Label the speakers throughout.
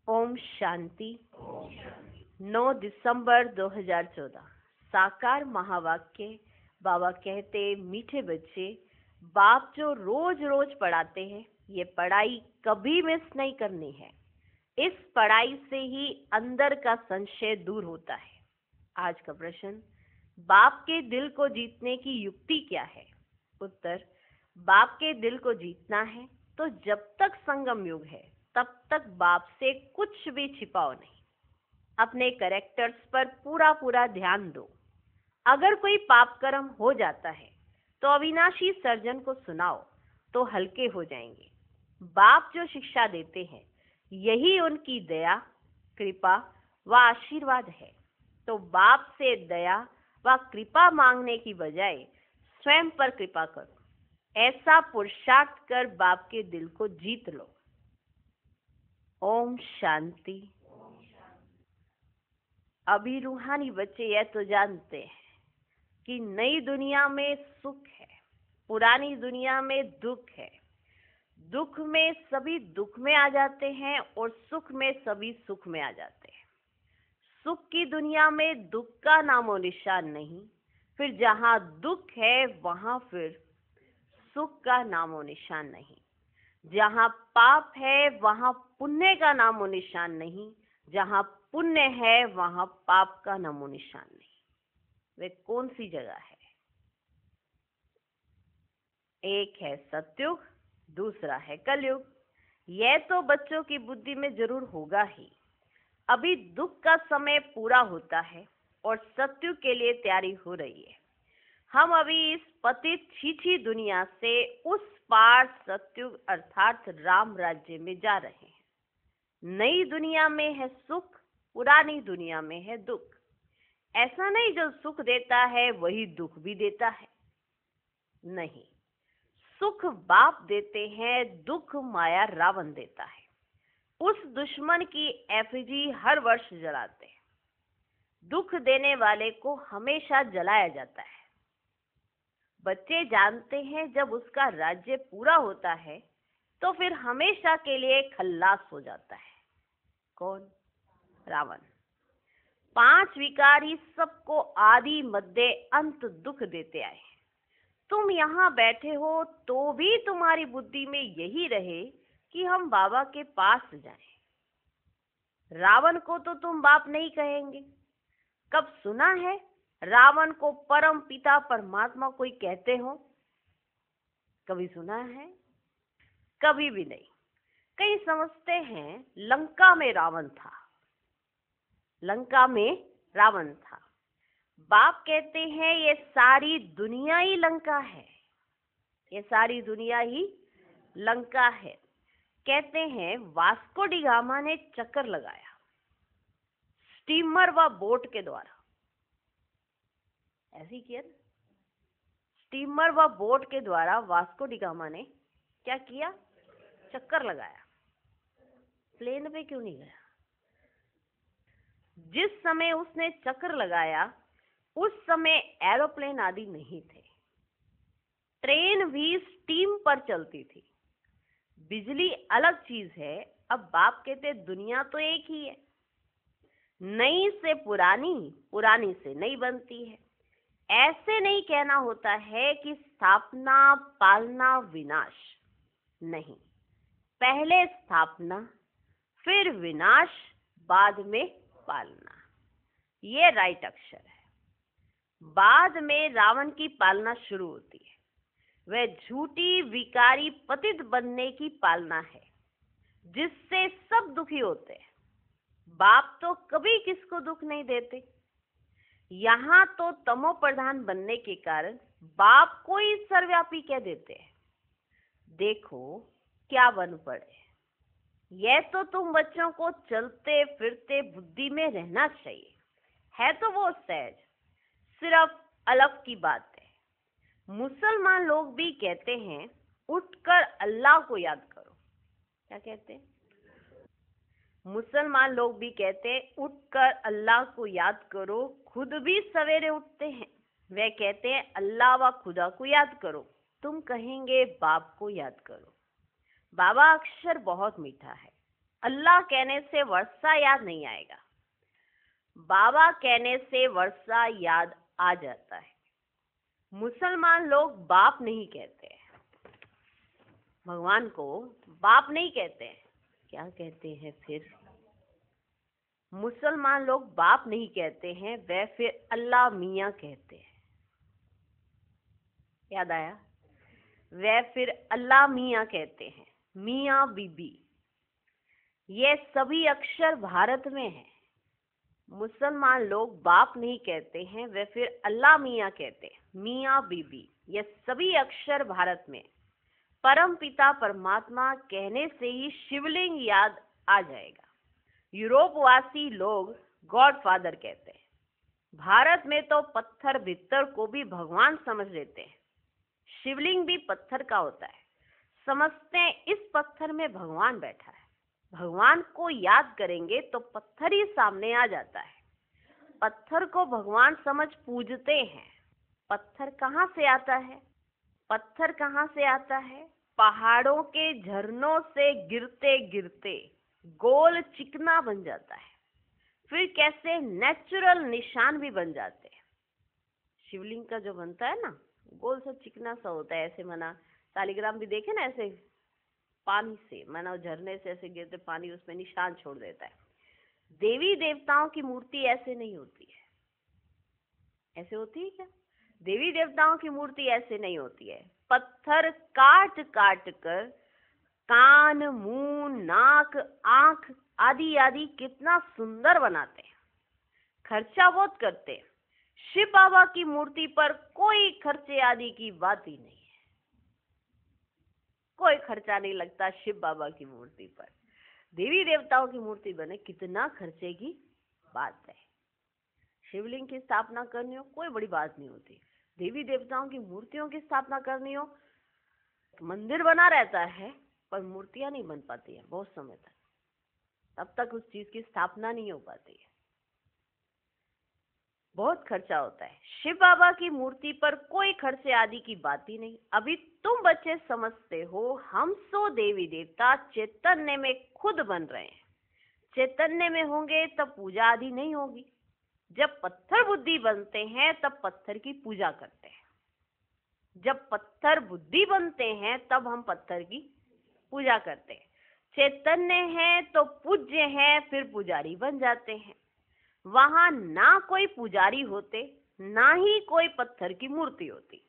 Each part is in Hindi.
Speaker 1: ओम शांति। 9 दिसंबर 2014। साकार महावाक्य। बाबा कहते, मीठे बच्चे, बाप जो रोज रोज पढ़ाते हैं, ये पढ़ाई कभी मिस नहीं करनी है। इस पढ़ाई से ही अंदर का संशय दूर होता है। आज का प्रश्न, बाप के दिल को जीतने की युक्ति क्या है? उत्तर, बाप के दिल को जीतना है तो जब तक संगम युग है तब तक बाप से कुछ भी छिपाओ नहीं। अपने कैरेक्टर्स पर पूरा पूरा ध्यान दो। अगर कोई पाप कर्म हो जाता है तो अविनाशी सर्जन को सुनाओ तो हल्के हो जाएंगे। बाप जो शिक्षा देते हैं यही उनकी दया, कृपा व आशीर्वाद है। तो बाप से दया व कृपा मांगने की बजाय स्वयं पर कृपा करो। ऐसा पुरुषार्थ कर बाप के दिल को जीत लो। ओम शांति। अभी रूहानी बच्चे यह तो जानते हैं कि नई दुनिया में सुख है, पुरानी दुनिया में दुख है। दुख में सभी दुख में आ जाते हैं और सुख में सभी सुख में आ जाते हैं। सुख की दुनिया में दुख का नामो निशान नहीं, फिर जहां दुख है वहां फिर सुख का नामो निशान नहीं। जहां पाप है वहां पुण्य का नामो निशान नहीं, जहां पुण्य है वहां पाप का नामो निशान नहीं। वे कौन सी जगह है? एक है सतयुग, दूसरा है कलयुग। यह तो बच्चों की बुद्धि में जरूर होगा ही। अभी दुख का समय पूरा होता है और सतयुग के लिए तैयारी हो रही है। हम अभी इस पतित छीछी दुनिया से उस पार सतयुग अर्थात राम राज्य में जा रहे हैं। नई दुनिया में है सुख, पुरानी दुनिया में है दुख। ऐसा नहीं जो सुख देता है वही दुख भी देता है, नहीं। सुख बाप देते हैं, दुख माया रावण देता है। उस दुश्मन की एफिजी हर वर्ष जलाते हैं। दुख देने वाले को हमेशा जलाया जाता है। बच्चे जानते हैं जब उसका राज्य पूरा होता है तो फिर हमेशा के लिए खल्लास हो जाता है। कौन? रावण। 5 विकार ही सबको आदि मध्य अंत दुख देते आए हैं। तुम यहाँ बैठे हो तो भी तुम्हारी बुद्धि में यही रहे कि हम बाबा के पास जाएं। रावण को तो तुम बाप नहीं कहेंगे। कब सुना है रावण को परम पिता परमात्मा कोई कहते हो? कभी सुना है? कभी भी नहीं। कई समझते हैं लंका में रावण था। लंका में रावण था। बाप कहते हैं ये सारी दुनिया ही लंका है। ये सारी दुनिया ही लंका है। कहते हैं वास्को डी गामा ने चक्कर लगाया स्टीमर व बोट के द्वारा। ऐसी किया ना? स्टीमर व बोट के द्वारा वास्को डी गामा ने क्या किया? चक्कर लगाया। प्लेन पे क्यों नहीं गया? जिस समय उसने चक्कर लगाया उस समय एरोप्लेन आदि नहीं थे। ट्रेन भी स्टीम पर चलती थी। बिजली अलग चीज है। अब बाप कहते दुनिया तो एक ही है। नई से पुरानी, पुरानी से नई बनती है। ऐसे नहीं कहना होता है कि स्थापना, पालना, विनाश। नहीं, पहले स्थापना, फिर विनाश, बाद में पालना। ये राइट अक्षर है। बाद में रावण की पालना शुरू होती है। वह झूठी विकारी पतित बनने की पालना है जिससे सब दुखी होते हैं। बाप तो कभी किसको दुख नहीं देते। यहाँ तो तमो प्रधान बनने के कारण बाप को ही सर्वव्यापी कह देते हैं। देखो क्या बन पड़े। यह तो तुम बच्चों को चलते फिरते बुद्धि में रहना चाहिए। है तो वो सहज, सिर्फ अलग की बात है। मुसलमान लोग भी कहते हैं उठकर अल्लाह को याद करो। क्या कहते हैं? मुसलमान लोग भी कहते हैं उठकर अल्लाह को याद करो। खुद भी सवेरे उठते हैं। वे कहते हैं अल्लाह व खुदा को याद करो। तुम कहेंगे बाप को याद करो। बाबा अक्षर बहुत मीठा है। अल्लाह कहने से वर्षा याद नहीं आएगा, बाबा कहने से वर्षा याद आ जाता है। मुसलमान लोग बाप नहीं कहते हैं, भगवान को बाप नहीं कहते हैं। क्या कहते हैं फिर? मुसलमान लोग बाप नहीं कहते हैं, वे फिर अल्लाह मियाँ कहते हैं। याद आया? वे फिर अल्लाह मियाँ कहते हैं, मियाँ बीबी। ये सभी अक्षर भारत में हैं। मुसलमान लोग बाप नहीं कहते हैं, वे फिर अल्लाह मियाँ कहते हैं, मियाँ बीबी। ये सभी अक्षर भारत में। परम पिता परमात्मा कहने से ही शिवलिंग याद आ जाएगा। यूरोपवासी लोग गॉड फादर कहते हैं। भारत में तो पत्थर भित्तर को भी भगवान समझ लेते हैं। शिवलिंग भी पत्थर का होता है। समझते हैं इस पत्थर में भगवान बैठा है। भगवान को याद करेंगे तो पत्थर ही सामने आ जाता है। पत्थर को भगवान समझ पूजते हैं। पत्थर कहाँ से आता है? पत्थर कहाँ से आता है? पहाड़ों के झरनों से गिरते गिरते गोल चिकना बन जाता है, फिर कैसे नेचुरल निशान भी बन जाते हैं। शिवलिंग का जो बनता है ना, गोल सा चिकना सा होता है, ऐसे माना शालिग्राम भी देखे ना, ऐसे पानी से माना झरने से ऐसे गिरते पानी उसमें निशान छोड़ देता है। देवी देवताओं की मूर्ति ऐसे नहीं होती है। ऐसे होती है क्या? देवी देवताओं की मूर्ति ऐसे नहीं होती है। पत्थर काट काट कर कान, मुंह, नाक, आंख आदि आदि कितना सुंदर बनाते हैं। खर्चा बहुत करते हैं। शिव बाबा की मूर्ति पर कोई खर्चे आदि की बात ही नहीं है। कोई खर्चा नहीं लगता शिव बाबा की मूर्ति पर। देवी देवताओं की मूर्ति बने, कितना खर्चे की बात है। शिवलिंग की स्थापना करनी हो कोई बड़ी बात नहीं होती। देवी देवताओं की मूर्तियों की स्थापना करनी हो, मंदिर बना रहता है पर मूर्तियां नहीं बन पाती है बहुत समय तक। तब तक उस चीज की स्थापना नहीं हो पाती है, बहुत खर्चा होता है। शिव बाबा की मूर्ति पर कोई खर्चे आदि की बात ही नहीं। अभी तुम बच्चे समझते हो हम सो देवी देवता चैतन्य में खुद बन रहे हैं। चैतन्य में होंगे तब पूजा आदि नहीं होगी। जब पत्थर बुद्धि बनते हैं तब पत्थर की पूजा करते हैं। जब पत्थर बुद्धि बनते हैं तब हम पत्थर की पूजा करते हैं। चैतन्य है तो पूज्य है, फिर पुजारी बन जाते हैं। वहां ना कोई पुजारी होते, ना ही कोई पत्थर की मूर्ति होती।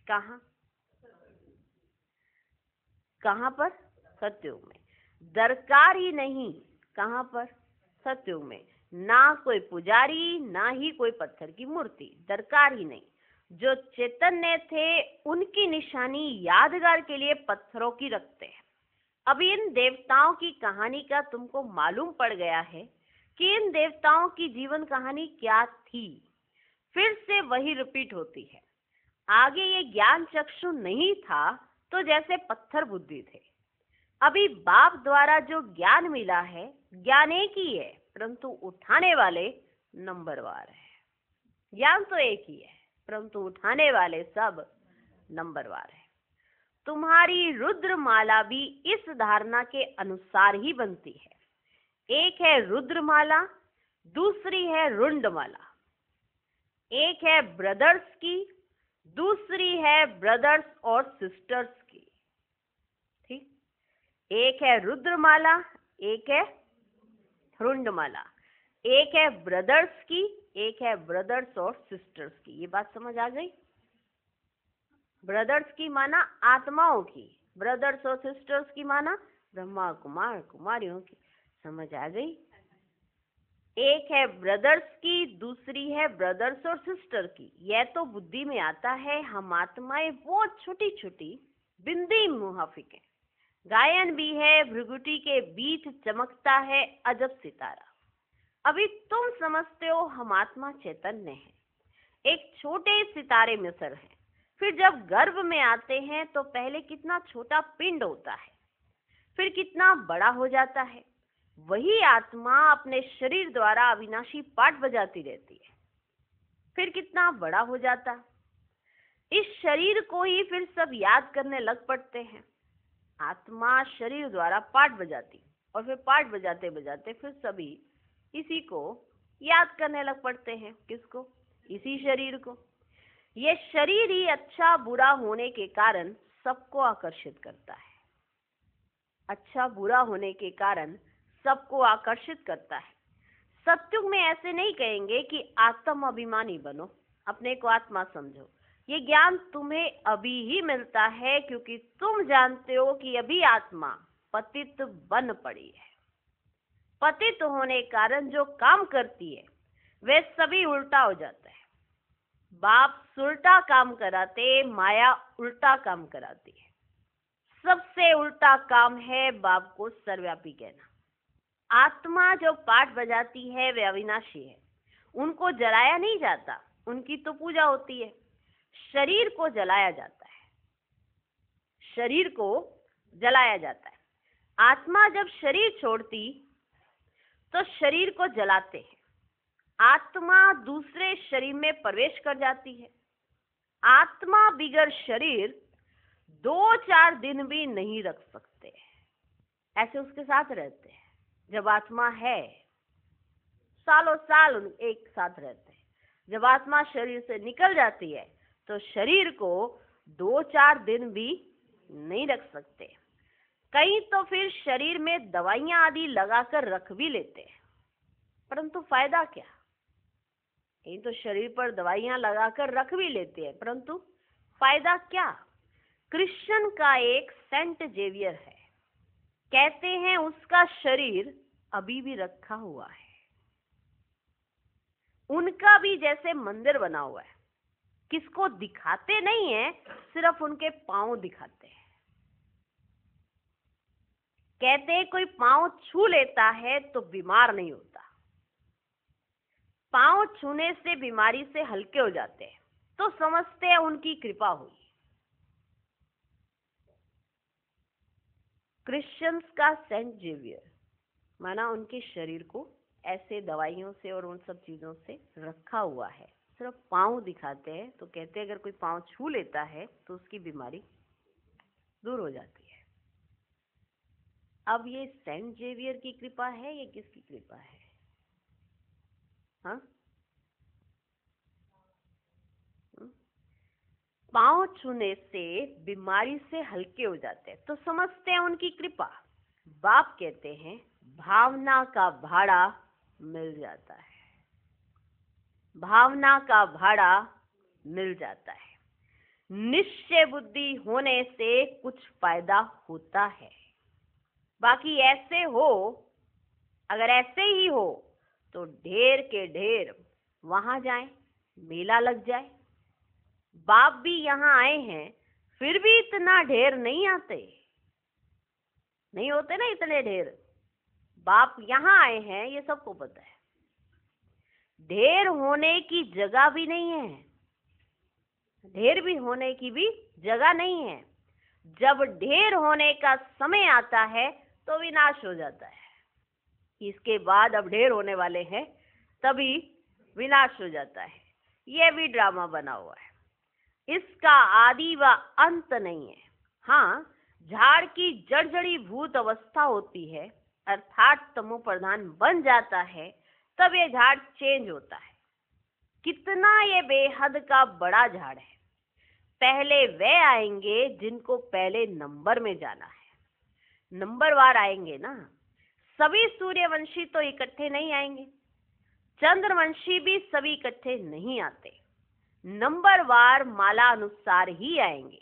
Speaker 1: कहाँ कहाँ पर? सतयुग में। दरकार ही नहीं। कहाँ पर? सतयुग में। ना कोई पुजारी, ना ही कोई पत्थर की मूर्ति, दरकार ही नहीं। जो चैतन्य थे उनकी निशानी यादगार के लिए पत्थरों की रखते हैं। अभी इन देवताओं की कहानी का तुमको मालूम पड़ गया है कि इन देवताओं की जीवन कहानी क्या थी। फिर से वही रिपीट होती है। आगे ये ज्ञान चक्षु नहीं था तो जैसे पत्थर बुद्धि थे। अभी बाप द्वारा जो ज्ञान मिला है, ज्ञान एक ही है परंतु उठाने वाले नंबरवार है। ज्ञान तो एक ही है परंतु उठाने वाले सब नंबरवार है। तुम्हारी रुद्रमाला भी इस धारणा के अनुसार ही बनती है। एक है रुद्रमाला, दूसरी है रुंडमाला। एक है ब्रदर्स की, दूसरी है ब्रदर्स और सिस्टर्स की। ठीक, एक है रुद्रमाला, एक है रुंडमाला। एक है ब्रदर्स की, एक है ब्रदर्स और सिस्टर्स की। ये बात समझ आ गई? ब्रदर्स की माना आत्माओं की, ब्रदर्स और सिस्टर्स की माना ब्रह्मा कुमार कुमारियों की। समझ आ गई? एक है ब्रदर्स की, दूसरी है ब्रदर्स और सिस्टर की। यह तो बुद्धि में आता है। हम आत्माएं वो छोटी छोटी बिंदी मुहाफिक है। गायन भी है, भृगुटी के बीच चमकता है अजब सितारा। अभी तुम समझते हो हम आत्मा चैतन्य है, एक छोटे सितारे में सर है। फिर जब गर्भ में आते हैं तो पहले कितना छोटा पिंड होता है, फिर कितना बड़ा हो जाता है। वही आत्मा अपने शरीर द्वारा अविनाशी पाठ बजाती रहती है, फिर कितना बड़ा हो जाता। इस शरीर को ही फिर सब याद करने लग पड़ते हैं। आत्मा शरीर द्वारा पाठ बजाती, और फिर पाठ बजाते बजाते फिर सभी इसी को याद करने लग पड़ते हैं। किसको? इसी शरीर को। ये शरीर ही अच्छा बुरा होने के कारण सबको आकर्षित करता है। अच्छा बुरा होने के कारण सबको आकर्षित करता है। सत्युग में ऐसे नहीं कहेंगे कि आत्म अभिमानी बनो, अपने को आत्मा समझो। ये ज्ञान तुम्हें अभी ही मिलता है क्योंकि तुम जानते हो कि अभी आत्मा पतित बन पड़ी है। पतित होने के कारण जो काम करती है वे सभी उल्टा हो जाता है। बाप सुलटा काम कराते, माया उल्टा काम कराती है। सबसे उल्टा काम है बाप को सर्वव्यापी कहना। आत्मा जो पाठ बजाती है वे अविनाशी है, उनको जलाया नहीं जाता, उनकी तो पूजा होती है। शरीर को जलाया जाता है, शरीर को जलाया जाता है। आत्मा जब शरीर छोड़ती तो शरीर को जलाते हैं। आत्मा दूसरे शरीर में प्रवेश कर जाती है। आत्मा बिगर शरीर 2-4 दिन भी नहीं रख सकते, ऐसे उसके साथ रहते हैं। जब आत्मा है सालों साल एक साथ रहते हैं। जब आत्मा शरीर से निकल जाती है तो शरीर को 2-4 दिन भी नहीं रख सकते। कई तो फिर शरीर में दवाइयां आदि लगाकर रख भी लेते हैं, परंतु फायदा क्या? कहीं तो शरीर पर दवाइयां लगाकर रख भी लेते हैं, परंतु फायदा क्या? कृष्ण का एक सेंट जेवियर है, कहते हैं उसका शरीर अभी भी रखा हुआ है। उनका भी जैसे मंदिर बना हुआ है, किसको दिखाते नहीं है, सिर्फ उनके पांव दिखाते हैं। कहते हैं कोई पांव छू लेता है तो बीमार नहीं होता, पांव छूने से बीमारी से हल्के हो जाते हैं, तो समझते हैं उनकी कृपा हुई। क्रिश्चियंस का सेंट जेवियर माना उनके शरीर को ऐसे दवाइयों से और उन सब चीजों से रखा हुआ है, सिर्फ पांव दिखाते हैं, तो कहते हैं अगर कोई पांव छू लेता है तो उसकी बीमारी दूर हो जाती है। अब ये सेंट जेवियर की कृपा है, ये किसकी कृपा है? हाँ, पांव छूने से बीमारी से हल्के हो जाते हैं, तो समझते हैं उनकी कृपा। बाप कहते हैं भावना का भाड़ा मिल जाता है, भावना का भाड़ा मिल जाता है। निश्चय बुद्धि होने से कुछ फायदा होता है, बाकी ऐसे हो, अगर ऐसे ही हो तो ढेर के ढेर वहां जाएं, मेला लग जाए। बाप भी यहाँ आए हैं, फिर भी इतना ढेर नहीं आते, नहीं होते ना इतने ढेर। बाप यहाँ आए हैं ये सबको पता है, ढेर होने की जगह भी नहीं है, ढेर भी होने की भी जगह नहीं है। जब ढेर होने का समय आता है तो विनाश हो जाता है। इसके बाद अब ढेर होने वाले हैं तभी विनाश हो जाता है। यह भी ड्रामा बना हुआ है, इसका आदि व अंत नहीं है। हाँ, झाड़ की जर्जरी भूत अवस्था होती है, अर्थात तमो प्रधान बन जाता है, तब ये झाड़ चेंज होता है। कितना ये बेहद का बड़ा झाड़ है। पहले वे आएंगे जिनको पहले नंबर में जाना है, नंबरवार आएंगे ना। सभी सूर्यवंशी तो इकट्ठे नहीं आएंगे, चंद्रवंशी भी सभी इकट्ठे नहीं आते, नंबरवार माला अनुसार ही आएंगे।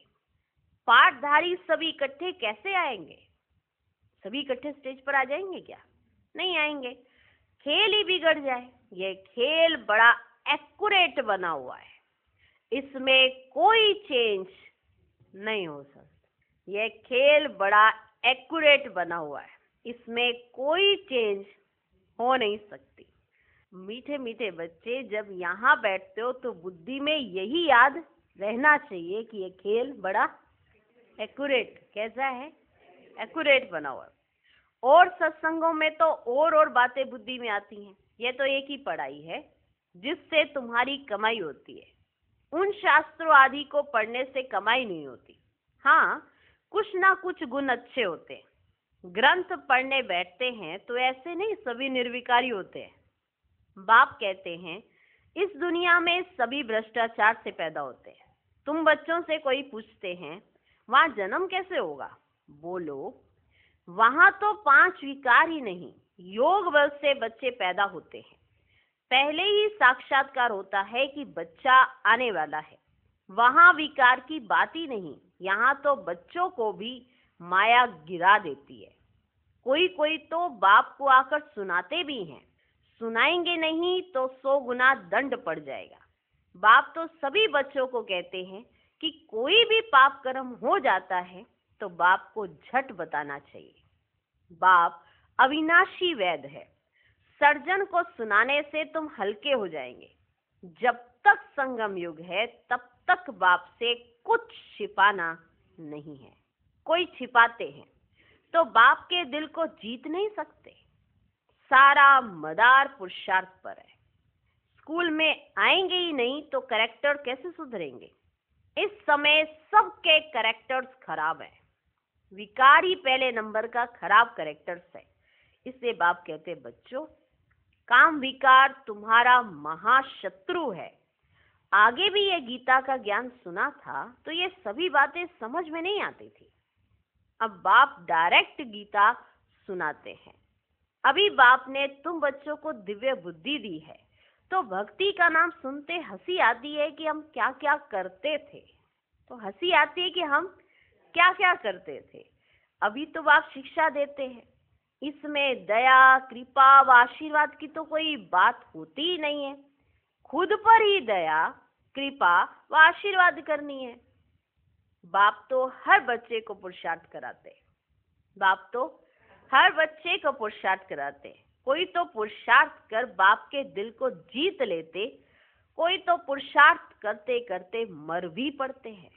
Speaker 1: पाठधारी सभी इकट्ठे कैसे आएंगे? सभी इकट्ठे स्टेज पर आ जाएंगे क्या? नहीं आएंगे। खेल ही बिगड़ जाए। ये खेल बड़ा एक्यूरेट बना हुआ है, इसमें कोई चेंज नहीं हो सकता। यह खेल बड़ा एक्यूरेट बना हुआ है, इसमें कोई चेंज हो नहीं सकती। मीठे मीठे बच्चे जब यहाँ बैठते हो तो बुद्धि में यही याद रहना चाहिए कि ये खेल बड़ा एक्यूरेट, कैसा है? एक्यूरेट बना हुआ। और सत्संगों में तो और बातें बुद्धि में आती हैं। ये तो एक ही पढ़ाई है जिससे तुम्हारी कमाई होती है, उन शास्त्रों आदि को पढ़ने से कमाई नहीं होती। हाँ, कुछ ना कुछ गुण अच्छे होते हैं, ग्रंथ पढ़ने बैठते हैं तो ऐसे नहीं सभी निर्विकारी होते हैं। बाप कहते हैं इस दुनिया में सभी भ्रष्टाचार से पैदा होते हैं। तुम बच्चों से कोई पूछते हैं वहां जन्म कैसे होगा, बोलो वहां तो 5 विकार ही नहीं, योग बल से बच्चे पैदा होते हैं। पहले ही साक्षात्कार होता है कि बच्चा आने वाला है। वहां विकार की बात ही नहीं, यहाँ तो बच्चों को भी माया गिरा देती है। कोई कोई तो बाप को आकर सुनाते भी हैं, सुनाएंगे नहीं तो 100 गुना दंड पड़ जाएगा। बाप तो सभी बच्चों को कहते हैं कि कोई भी पाप कर्म हो जाता है तो बाप को झट बताना चाहिए। बाप अविनाशी वैद है। सर्जन को सुनाने से तुम हल्के हो जाएंगे। जब तक संगम युग है तब तक बाप से कुछ छिपाना नहीं है। कोई छिपाते हैं तो बाप के दिल को जीत नहीं सकते। सारा मदार पुरुषार्थ पर है। स्कूल में आएंगे ही नहीं तो कैरेक्टर कैसे सुधरेंगे। इस समय सबके कैरेक्टर्स खराब है। विकार ही पहले नंबर का खराब कैरेक्टर्स है। इसलिए बाप कहते बच्चों, काम विकार तुम्हारा महाशत्रु है। आगे भी ये गीता का ज्ञान सुना था तो ये सभी बातें समझ में नहीं आती थी। अब बाप डायरेक्ट गीता सुनाते हैं। अभी बाप ने तुम बच्चों को दिव्य बुद्धि दी है तो भक्ति का नाम सुनते हंसी आती है कि हम क्या क्या करते थे। तो हंसी आती है कि हम क्या क्या करते थे। अभी तो बाप शिक्षा देते हैं। इसमें दया, कृपा व आशीर्वाद की तो कोई बात होती ही नहीं है। खुद पर ही दया, कृपा व आशीर्वाद करनी है। बाप तो हर बच्चे को पुरुषार्थ कराते हैं। बाप तो हर बच्चे को पुरुषार्थ कराते हैं। कोई तो पुरुषार्थ कर बाप के दिल को जीत लेते, कोई तो पुरुषार्थ करते करते मर भी पड़ते हैं।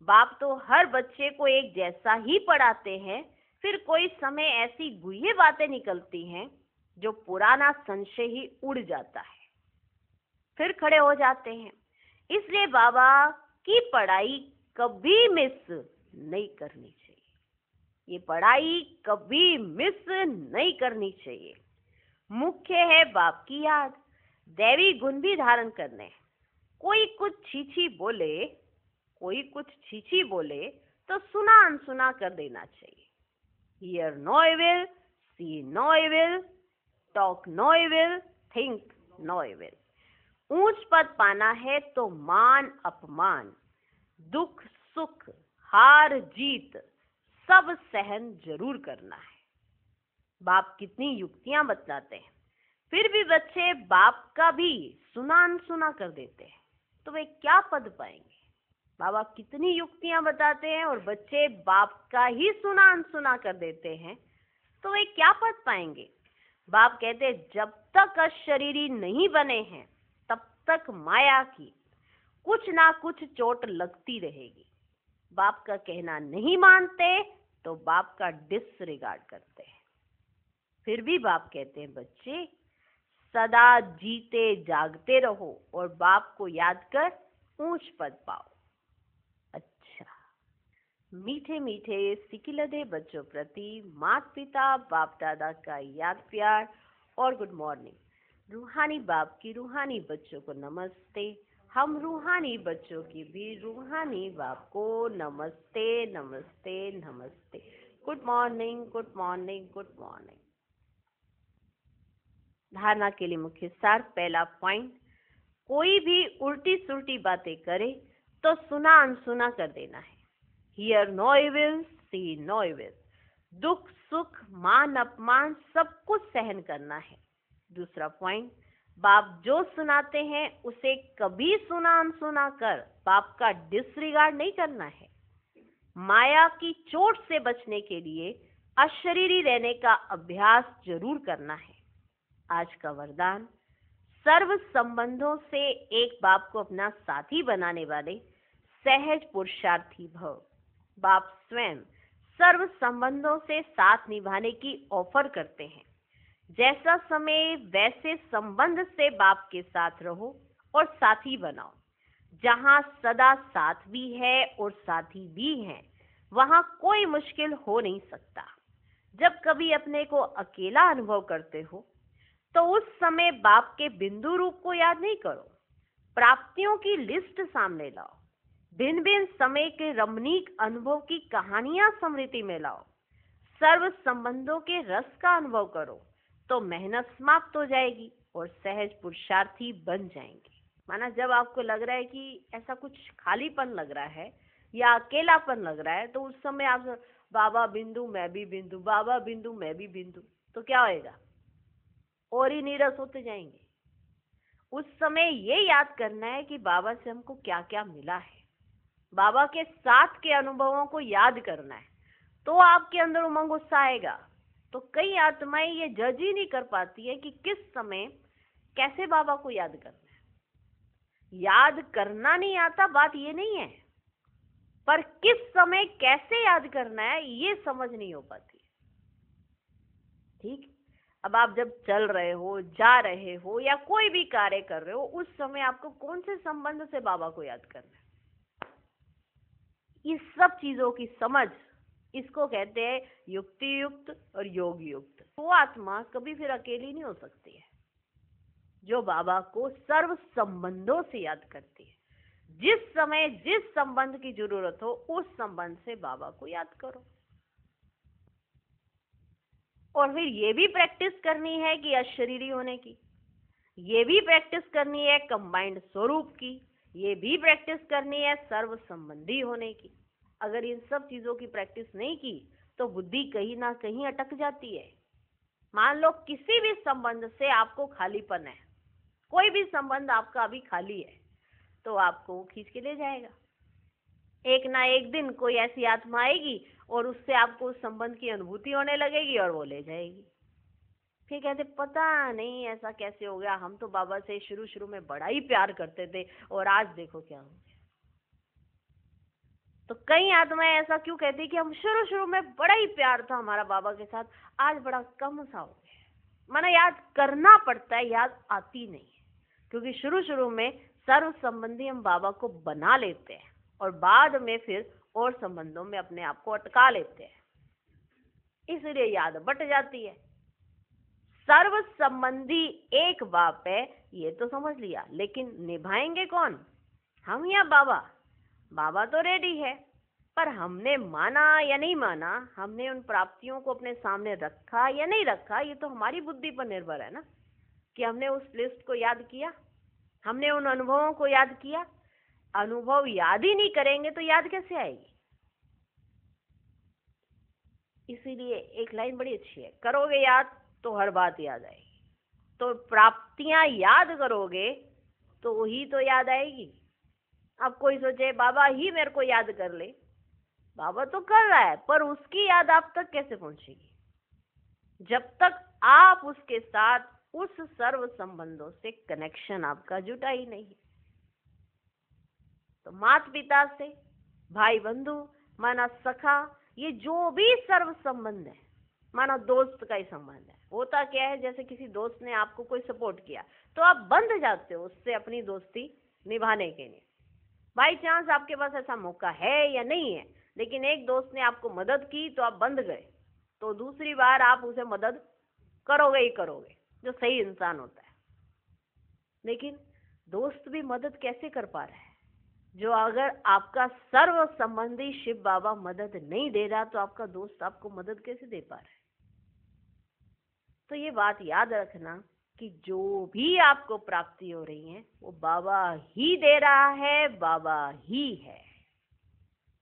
Speaker 1: बाप तो हर बच्चे को एक जैसा ही पढ़ाते हैं। फिर कोई समय ऐसी गुह्य बातें निकलती हैं जो पुराना संशय ही उड़ जाता है, फिर खड़े हो जाते हैं। इसलिए बाबा की पढ़ाई कभी मिस नहीं करनी चाहिए। ये पढ़ाई कभी मिस नहीं करनी चाहिए। मुख्य है बाप की याद, दैवी गुण भी धारण करने हैं। कोई कुछ छीछी बोले तो सुना अनसुना कर देना चाहिए। Hear no evil, see no evil, talk no evil, think no evil. ऊंच पद पाना है तो मान अपमान, दुख सुख, हार जीत सब सहन जरूर करना है। बाप कितनी युक्तियां बतलाते हैं, फिर भी बच्चे बाप का भी सुना अनसुना कर देते हैं तो वे क्या पद पाएंगे। बाबा कितनी युक्तियां बताते हैं और बच्चे बाप का ही सुना अनसुना कर देते हैं तो वे क्या पद पाएंगे। बाप कहते हैं जब तक अशरीरी नहीं बने हैं तब तक माया की कुछ ना कुछ चोट लगती रहेगी। बाप का कहना नहीं मानते तो बाप का डिसरिगार्ड करते हैं। फिर भी बाप कहते हैं बच्चे सदा जीते जागते रहो और बाप को याद कर ऊंच पद पाओ। अच्छा, मीठे मीठे सिकिलधे बच्चों प्रति माता पिता बाप दादा का याद प्यार और गुड मॉर्निंग। रूहानी बाप की रूहानी बच्चों को नमस्ते। हम रूहानी बच्चों की भी रूहानी बाप को नमस्ते नमस्ते नमस्ते। Good morning good morning good morning. धारणा के लिए मुख्य सार। पहला पॉइंट, कोई भी उल्टी सुल्टी बातें करे तो सुना अनसुना कर देना है। Hear no evil, see no evil. दुख सुख मान अपमान सब कुछ सहन करना है। दूसरा पॉइंट, बाप जो सुनाते हैं उसे कभी सुना अनसुना कर बाप का डिसरिगार्ड नहीं करना है। माया की चोट से बचने के लिए अशरीरी रहने का अभ्यास जरूर करना है। आज का वरदान, सर्व संबंधों से एक बाप को अपना साथी बनाने वाले सहज पुरुषार्थी भव। बाप स्वयं सर्व संबंधों से साथ निभाने की ऑफर करते हैं। जैसा समय वैसे संबंध से बाप के साथ रहो और साथी बनाओ। जहां सदा साथ भी है और साथी भी है वहां कोई मुश्किल हो नहीं सकता। जब कभी अपने को अकेला अनुभव करते हो तो उस समय बाप के बिंदु रूप को याद नहीं करो, प्राप्तियों की लिस्ट सामने लाओ, भिन्न भिन्न समय के रमणीक अनुभव की कहानियां स्मृति में लाओ, सर्व संबंधों के रस का अनुभव करो, तो मेहनत समाप्त हो जाएगी और सहज पुरुषार्थी बन जाएंगे। माना जब आपको लग रहा है कि ऐसा कुछ खालीपन लग रहा है या अकेलापन लग रहा है, तो उस समय आप बाबा बिंदु मैं भी बिंदु, बाबा बिंदु मैं भी बिंदु, तो क्या होएगा, और ही नीरस होते जाएंगे। उस समय ये याद करना है कि बाबा से हमको क्या क्या मिला है, बाबा के साथ के अनुभवों को याद करना है, तो आपके अंदर उमंग उत्साह आएगा। तो कई आत्माएं ये जज ही नहीं कर पाती है कि किस समय कैसे बाबा को याद करना है। याद करना नहीं आता बात ये नहीं है, पर किस समय कैसे याद करना है ये समझ नहीं हो पाती। ठीक, अब आप जब चल रहे हो, जा रहे हो या कोई भी कार्य कर रहे हो, उस समय आपको कौन से संबंध से बाबा को याद करना है, इस सब चीजों की समझ, इसको कहते हैं युक्ति युक्त और योग युक्त। वो आत्मा कभी फिर अकेली नहीं हो सकती है जो बाबा को सर्व संबंधों से याद करती है। जिस समय जिस संबंध की जरूरत हो उस संबंध से बाबा को याद करो। और फिर ये भी प्रैक्टिस करनी है कि अशरीरी होने की, ये भी प्रैक्टिस करनी है कंबाइंड स्वरूप की, ये भी प्रैक्टिस करनी है सर्व संबंधी होने की। अगर इन सब चीजों की प्रैक्टिस नहीं की तो बुद्धि कहीं ना कहीं अटक जाती है। मान लो किसी भी संबंध से आपको खालीपन है, कोई भी संबंध आपका अभी खाली है, तो आपको खींच के ले जाएगा। एक ना एक दिन कोई ऐसी आत्मा आएगी और उससे आपको उस संबंध की अनुभूति होने लगेगी और वो ले जाएगी। फिर कहते पता नहीं ऐसा कैसे हो गया, हम तो बाबा से शुरू शुरू में बड़ा ही प्यार करते थे और आज देखो क्या हो गया। तो कई आत्माएं ऐसा क्यों कहती कि हम शुरू शुरू में बड़ा ही प्यार था हमारा बाबा के साथ, आज बड़ा कम सा हो गया। माना याद करना पड़ता है, याद आती नहीं है, क्योंकि शुरू शुरू में सर्व संबंधी हम बाबा को बना लेते हैं और बाद में फिर और संबंधों में अपने आप को अटका लेते हैं, इसलिए याद बट जाती है। सर्व संबंधी एक बाप है ये तो समझ लिया, लेकिन निभाएंगे कौन, हम या बाबा? बाबा तो रेडी है, पर हमने माना या नहीं माना, हमने उन प्राप्तियों को अपने सामने रखा या नहीं रखा, ये तो हमारी बुद्धि पर निर्भर है ना, कि हमने उस लिस्ट को याद किया, हमने उन अनुभवों को याद किया। अनुभव याद ही नहीं करेंगे तो याद कैसे आएगी? इसीलिए एक लाइन बड़ी अच्छी है, करोगे याद तो हर बात याद आएगी। तो प्राप्तियां याद करोगे तो वही तो याद आएगी। अब कोई सोचे बाबा ही मेरे को याद कर ले, बाबा तो कर रहा है, पर उसकी याद आप तक कैसे पहुंचेगी जब तक आप उसके साथ उस सर्व संबंधों से कनेक्शन आपका जुटा ही नहीं। तो माता पिता से, भाई बंधु, माना सखा, ये जो भी सर्व संबंध है, माना दोस्त का ही संबंध है। होता क्या है, जैसे किसी दोस्त ने आपको कोई सपोर्ट किया तो आप बंध जाते हो उससे अपनी दोस्ती निभाने के लिए। बाई चांस आपके पास ऐसा मौका है या नहीं है, लेकिन एक दोस्त ने आपको मदद की तो आप बंध गए, तो दूसरी बार आप उसे मदद करोगे ही करोगे, जो सही इंसान होता है। लेकिन दोस्त भी मदद कैसे कर पा रहा है, जो अगर आपका सर्व संबंधी शिव बाबा मदद नहीं दे रहा तो आपका दोस्त आपको मदद कैसे दे पा रहा है? तो ये बात याद रखना कि जो भी आपको प्राप्ति हो रही है वो बाबा ही दे रहा है, बाबा ही है।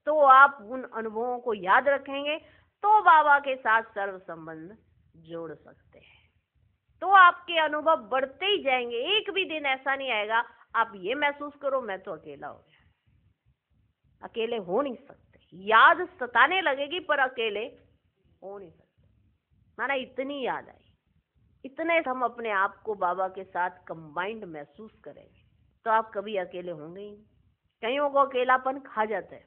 Speaker 1: तो आप उन अनुभवों को याद रखेंगे तो बाबा के साथ सर्व संबंध जोड़ सकते हैं, तो आपके अनुभव बढ़ते ही जाएंगे। एक भी दिन ऐसा नहीं आएगा आप ये महसूस करो मैं तो अकेला हो गया। अकेले हो नहीं सकते, याद सताने लगेगी पर अकेले हो नहीं सकते। माना इतनी याद आई, इतने हम अपने आप को बाबा के साथ कंबाइंड महसूस करेंगे तो आप कभी अकेले होंगे ही नहीं। कईयों को अकेलापन खा जाता है,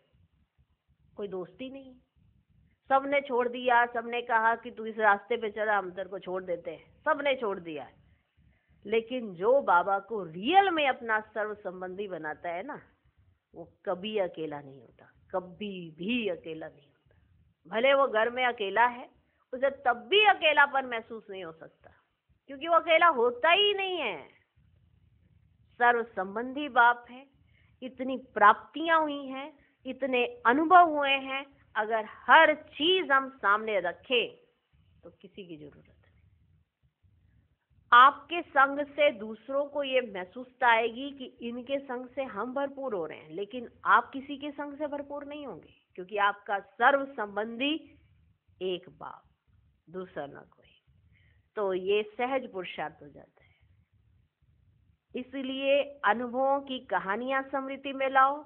Speaker 1: कोई दोस्ती नहीं, सबने छोड़ दिया, सबने कहा कि तू इस रास्ते पे चला हम तेरे को छोड़ देते हैं, सबने छोड़ दिया है। लेकिन जो बाबा को रियल में अपना सर्व संबंधी बनाता है ना, वो कभी अकेला नहीं होता, कभी भी अकेला नहीं होता। भले वो घर में अकेला है, उसे तब भी अकेलापन महसूस नहीं हो सकता, क्योंकि वो अकेला होता ही नहीं है। सर्व संबंधी बाप है, इतनी प्राप्तियां हुई हैं, इतने अनुभव हुए हैं, अगर हर चीज हम सामने रखें तो किसी की जरूरत नहीं। आपके संग से दूसरों को ये महसूसता आएगी कि इनके संग से हम भरपूर हो रहे हैं, लेकिन आप किसी के संग से भरपूर नहीं होंगे, क्योंकि आपका सर्व संबंधी एक बाप, दूसरा न कोई। तो ये सहज पुरुषार्थ हो जाता है। इसलिए अनुभवों की कहानियां स्मृति में लाओ,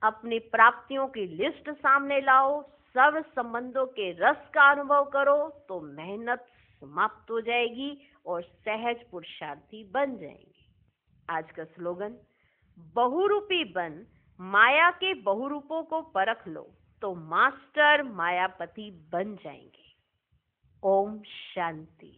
Speaker 1: अपनी प्राप्तियों की लिस्ट सामने लाओ, सर्व संबंधों के रस का अनुभव करो, तो मेहनत समाप्त हो जाएगी और सहज पुरुषार्थी बन जाएंगे। आज का स्लोगन, बहुरूपी बन, माया के बहुरूपों को परख लो, तो मास्टर मायापति बन जाएंगे। ओम शांति।